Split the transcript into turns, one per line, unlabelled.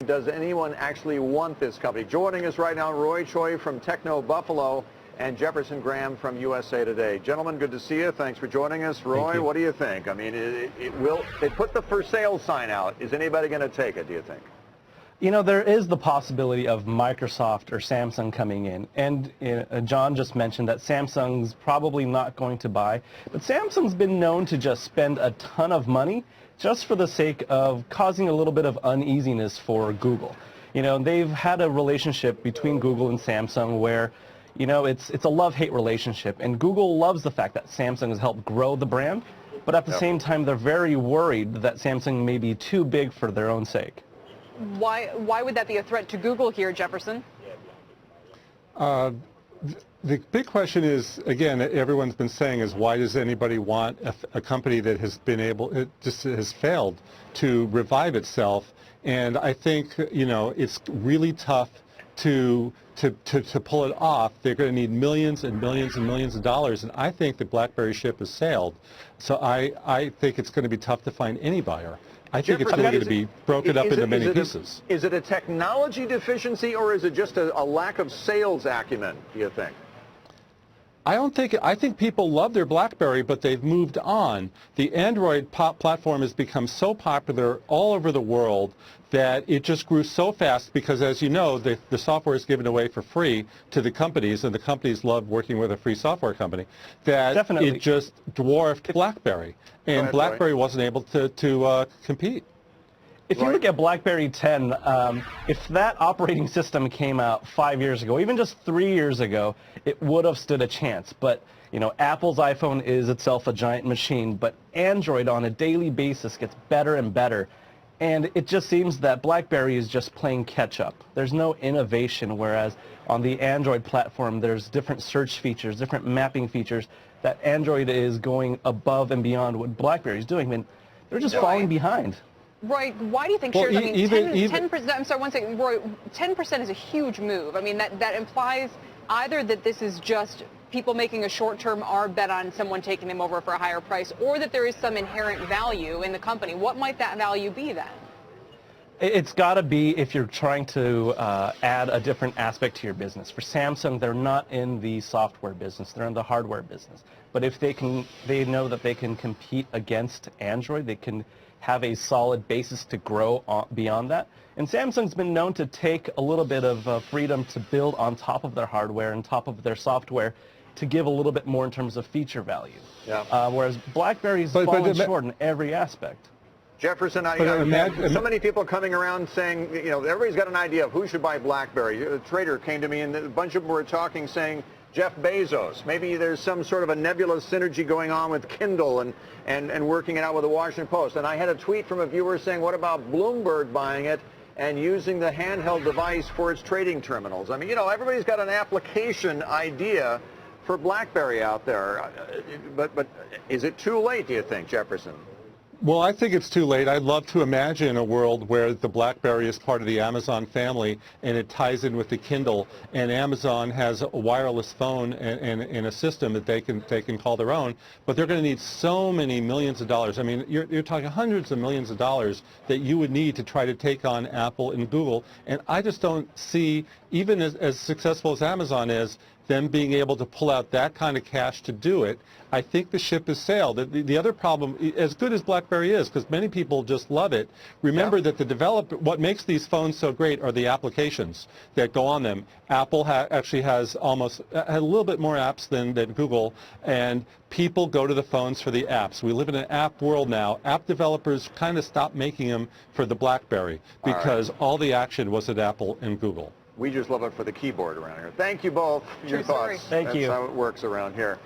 Does anyone actually want this company? Joining us right now, Roy Choi from Techno Buffalo and Jefferson Graham from USA Today. Gentlemen, good to see you. Thanks for joining us. Roy, what do you think? I mean, they put the for sale sign out. Is anybody going to take it, do you think?
You know, there is the possibility of Microsoft or Samsung coming in. And John just mentioned that Samsung's probably not going to buy. But Samsung's been known to just spend a ton of money just for the sake of causing a little bit of uneasiness for Google. You know, they've had a relationship between Google and Samsung where, you know, it's a love-hate relationship. And Google loves the fact that Samsung has helped grow the brand. But at the same time, they're very worried that Samsung may be too big for their own sake.
Why would that be a threat to Google here, Jefferson?
The big question is, again, everyone's been saying is, why does anybody want a company that has been it just has failed to revive itself? And I think, you know, it's really tough to pull it off. They're going to need millions and millions and millions of dollars, and I think the BlackBerry ship has sailed. So I think it's going to be tough to find any buyer. I think it's going to be broken up into many pieces.
Is it a technology deficiency, or is it just a lack of sales acumen, do you think?
I think people love their BlackBerry, but they've moved on. The Android platform has become so popular all over the world that it just grew so fast because, as you know, the software is given away for free to the companies, and the companies love working with a free software company, that it just dwarfed BlackBerry. And BlackBerry wasn't able to compete.
If you look at BlackBerry 10, if that operating system came out 5 years ago, even just 3 years ago, it would have stood a chance. But, you know, Apple's iPhone is itself a giant machine, but Android on a daily basis gets better and better. And it just seems that BlackBerry is just playing catch-up. There's no innovation, whereas on the Android platform, there's different search features, different mapping features that Android is going above and beyond what BlackBerry is doing. I mean, they're just falling behind.
Roy, why do you think shares, I mean, 10%, I'm sorry, one second, Roy, 10% is a huge move. I mean, that implies either that this is just people making a short-term arb bet on someone taking them over for a higher price, or that there is some inherent value in the company. What might that value be then?
It's got to be if you're trying to add a different aspect to your business. For Samsung, they're not in the software business, they're in the hardware business. But if they know that they can compete against Android, they can have a solid basis to grow beyond that. And Samsung's been known to take a little bit of freedom to build on top of their hardware and top of their software to give a little bit more in terms of feature value. Whereas BlackBerry's fallen short in every aspect.
Jefferson, so many people coming around saying, you know, everybody's got an idea of who should buy BlackBerry. A trader came to me, and a bunch of them were talking, saying Jeff Bezos. Maybe there's some sort of a nebulous synergy going on with Kindle and working it out with the Washington Post. And I had a tweet from a viewer saying, what about Bloomberg buying it and using the handheld device for its trading terminals? I mean, you know, everybody's got an application idea for BlackBerry out there. But is it too late, do you think, Jefferson?
Well, I think it's too late. I'd love to imagine a world where the BlackBerry is part of the Amazon family and it ties in with the Kindle, and Amazon has a wireless phone and a system that they can call their own. But they're going to need so many millions of dollars. I mean, you're talking hundreds of millions of dollars that you would need to try to take on Apple and Google. And I just don't see, even as successful as Amazon is, them being able to pull out that kind of cash to do it. I think the ship has sailed. The other problem, as good as BlackBerry is, because many people just love it, remember that what makes these phones so great are the applications that go on them. Apple actually has a little bit more apps than Google, and people go to the phones for the apps. We live in an app world now. App developers kind of stopped making them for the BlackBerry because all the action was at Apple and Google.
We just love it for the keyboard around here. Thank you both for your thoughts.
Thank you.
That's how it works around here.